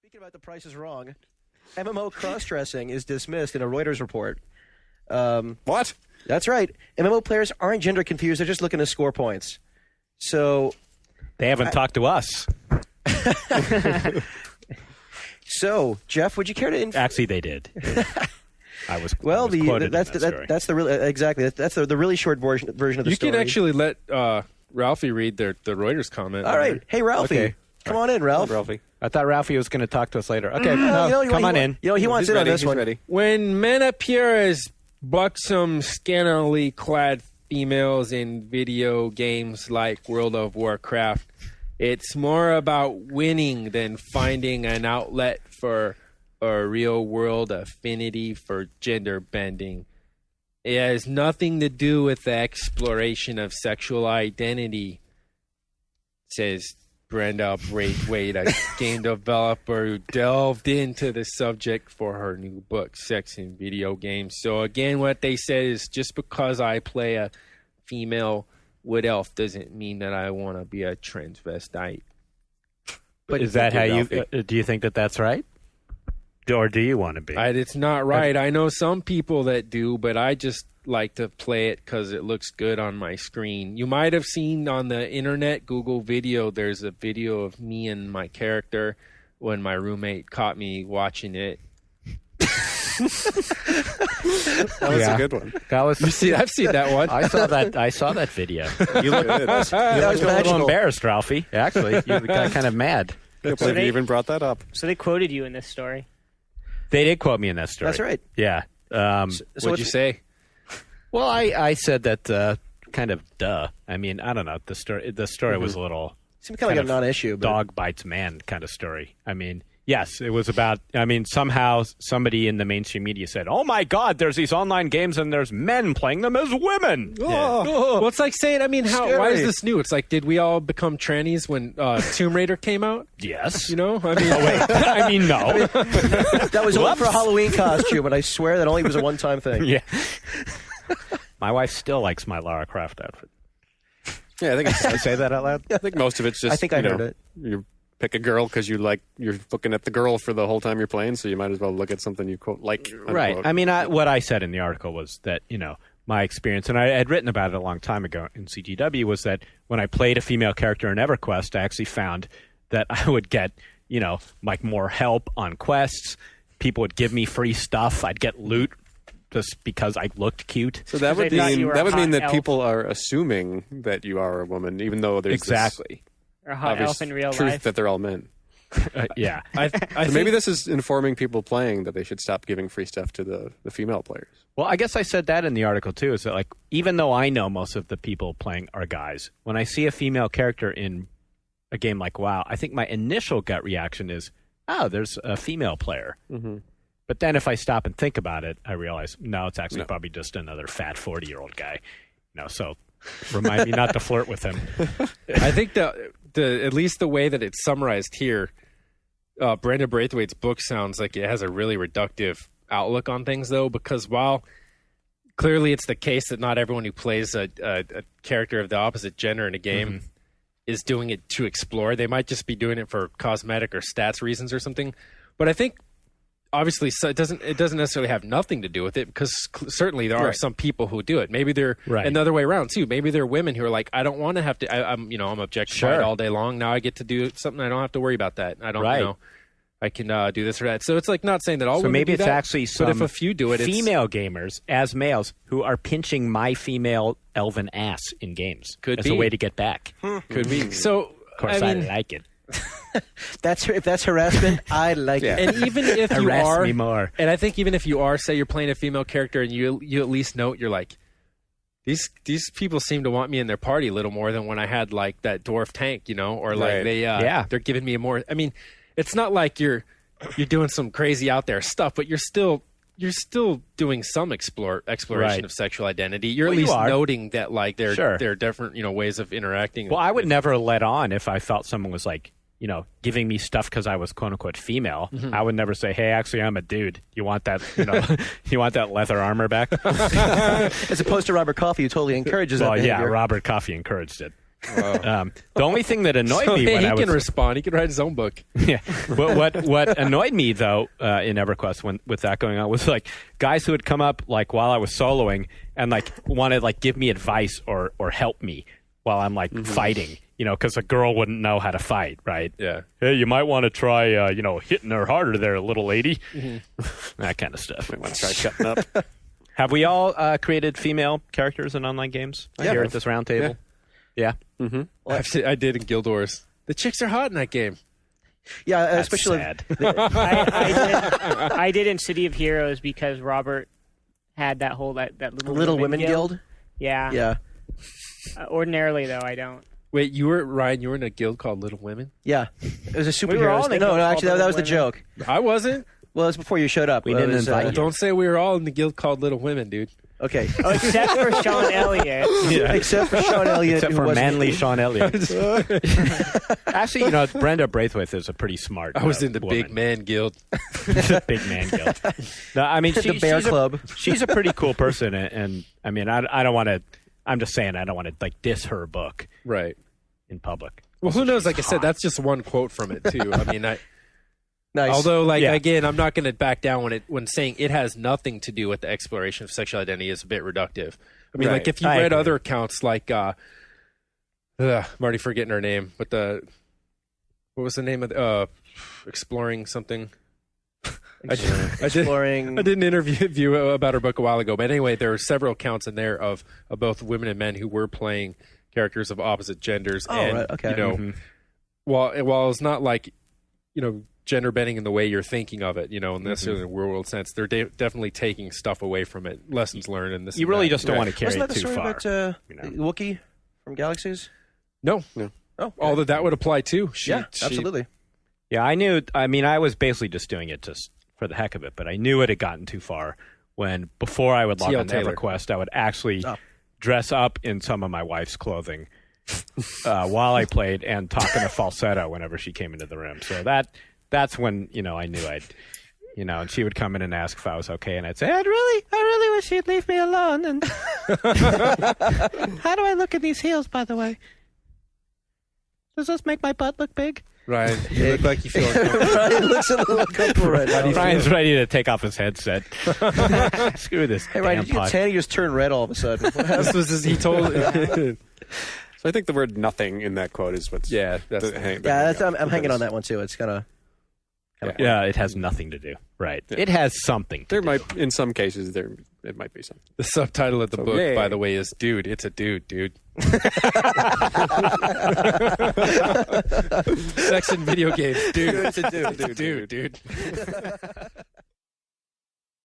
Speaking about The Price is Wrong, MMO cross-dressing is dismissed in a Reuters report. What? That's right. MMO players aren't gender confused. They're just looking to score points. So they haven't talked to us. So, Jeff, would you care to... Actually, they did. I was well. That's the really short version of the story. You can actually let Ralphie read the Reuters comment. All right. Hey, Ralphie. Okay. Come on in, Ralph. Ralphie. I thought Ralphie was going to talk to us later. Okay, come on in. He wants in on this one. Ready. When men appear as buxom, scantily clad females in video games like World of Warcraft, it's more about winning than finding an outlet for a real-world affinity for gender bending. It has nothing to do with the exploration of sexual identity, says Brenda Braithwaite, a game developer who delved into the subject for her new book, Sex in Video Games. So again, what they said is just because I play a female wood elf doesn't mean that I want to be a transvestite. But is that how you... do you think that that's right? Or do you want to be? It's not right. I know some people that do, but I just like to play it because it looks good on my screen. You might have seen on the internet, Google video, there's a video of me and my character when my roommate caught me watching it. That was a good one. That was. I've seen that one. I saw that video. You looked That was a little magical. embarrassed, Ralphie. Actually, you got kind of mad. I can't believe you even brought that up. So they quoted you in this story. They did quote me in that story. That's right. Yeah. What'd you say? Well, I said that kind of duh. I mean, I don't know. The story was a little... Seemed kind of like a non-issue. But... dog bites man kind of story. I mean, yes, it was about... I mean, somehow somebody in the mainstream media said, oh my God, there's these online games and there's men playing them as women. Well, it's like saying, I mean, why is this new? It's like, did we all become trannies when Tomb Raider came out? Yes. You know? I mean, I mean, no. That was only for a Halloween costume, but I swear that only was a one-time thing. Yeah. My wife still likes my Lara Croft outfit. Yeah, I think Did I say that out loud? I think most of it's just. I think I heard it. You pick a girl because you're looking at the girl for the whole time you're playing, so you might as well look at something you quote like. Unquote. Right. I mean, what I said in the article was that my experience, and I had written about it a long time ago in CGW, was that when I played a female character in EverQuest, I actually found that I would get like more help on quests. People would give me free stuff. I'd get loot just because I looked cute. So that would mean that people are assuming that you are a woman, even though there's exactly or a hot elf in real truth life. that they're all men. Yeah. So maybe this is informing people playing that they should stop giving free stuff to the female players. Well, I guess I said that in the article too. Is that like even though I know most of the people playing are guys, when I see a female character in a game like WoW, I think my initial gut reaction is, oh, there's a female player. Mm-hmm. But then if I stop and think about it, I realize, no, it's actually probably just another fat 40-year-old guy. So remind me not to flirt with him. I think the at least the way that it's summarized here, Brenda Braithwaite's book sounds like it has a really reductive outlook on things, though, because while clearly it's the case that not everyone who plays a character of the opposite gender in a game is doing it to explore. They might just be doing it for cosmetic or stats reasons or something. But I think obviously it doesn't necessarily have nothing to do with it, because certainly there are some people who do it. Maybe they're another way around too. Maybe they're women who are like, I don't want to have to. I'm objectified all day long. Now I get to do something. I don't have to worry about that. I don't I can do this or that. So it's like not saying that all women maybe do it's that, actually some but if a few do it, female gamers as males who are pinching my female elven ass in games Could as be. a way to get back. Could be. So Of course, I like it. If that's harassment, I like it. And even if you Harass are, me more. and I think even if you are, say you're playing a female character, and you at least note you're like, these people seem to want me in their party a little more than when I had like that dwarf tank, or like they're giving me a more. I mean, it's not like you're doing some crazy out there stuff, but you're still doing some exploration of sexual identity. You're at least noting that like there are different ways of interacting. Well, I would never let on if I felt someone was like, giving me stuff because I was quote unquote female. Mm-hmm. I would never say, hey, actually I'm a dude. You want that, you want that leather armor back? As opposed to Robert Coffey, who totally encourages that behavior. Yeah, Robert Coffey encouraged it. The only thing that annoyed me when he I was can respond. He can write his own book. yeah, what annoyed me though in EverQuest with that going on was like guys who would come up like while I was soloing and like wanted like give me advice or help me while I'm like fighting. You know, because a girl wouldn't know how to fight, right? Yeah. Hey, you might want to try, hitting her harder there, little lady. That kind of stuff. Might want to try shutting up. Have we all created female characters in online games here at this round table? Yeah. Mm-hmm. Well, I did in Guild Wars. The chicks are hot in that game. Yeah, That's especially sad. I did in City of Heroes because Robert had that whole that little Women Guild. Yeah. Yeah, Ordinarily though, I don't. Wait, Ryan, you were in a guild called Little Women? yeah. It was a superhero. We were all in a no, guild actually, called that was the Little joke. I wasn't. Well, it was before you showed up. We Well, didn't it was, invite you. Don't say we were all in the guild called Little Women, dude. Okay, Except for Sean Elliott. except for Sean Elliott, Except who for wasn't- manly Sean Elliott. Actually, Brenda Braithwaite is a pretty smart I was in the woman. big man guild. Big man guild. No, I mean, The Bear Club. She's a pretty cool person, and I mean, I don't want to. I'm just saying, I don't want to like diss her book Right. in public. Well, who knows? Like I said, hot. that's just one quote from it too. I mean, Nice. although, like Yeah. again, I'm not going to back down when saying it has nothing to do with the exploration of sexual identity is a bit reductive. I mean, Right. like if you I read agree. other accounts, like I'm already forgetting her name, but what was the name of exploring something? I did Exploring. an interview about her book a while ago, but anyway, there are several accounts in there of both women and men who were playing characters of opposite genders. Oh, and, right, okay. while it's not like, gender bending in the way you're thinking of it, necessarily in a real world sense, they're definitely taking stuff away from it. Lessons learned, and this. You and really that. just don't want to carry Wasn't it that the too story far. about Wookiee from Galaxies? No. Oh, Although that would apply too. yeah, absolutely. Yeah, I knew. I mean, I was basically just doing it just for the heck of it, but I knew it had gotten too far when before I would log T.L. on to Taylor. EverQuest, I would actually Oh. dress up in some of my wife's clothing while I played and talk in a falsetto whenever she came into the room. So that's when I knew I'd. And she would come in and ask if I was okay, and I'd say, I really wish you'd leave me alone. And how do I look in these heels, by the way? Does this make my butt look big? Ryan, you look like you feel uncomfortable. Ryan looks a little uncomfortable right now. Brian's ready to take off his headset. Screw this. Hey, Ryan, damn did you get pod. tan? You just turned red all of a sudden. What happened? This was he told. So I think the word "nothing" in that quote is what's Yeah, that's I'm hanging on that one too. It's kind of. Yeah, it has nothing to do. Right. It has something. There might, in some cases, it might be something. The subtitle of the book, yay. by the way, is "Dude, it's a dude." Sex in video games, dude. It's a dude. It's a dude.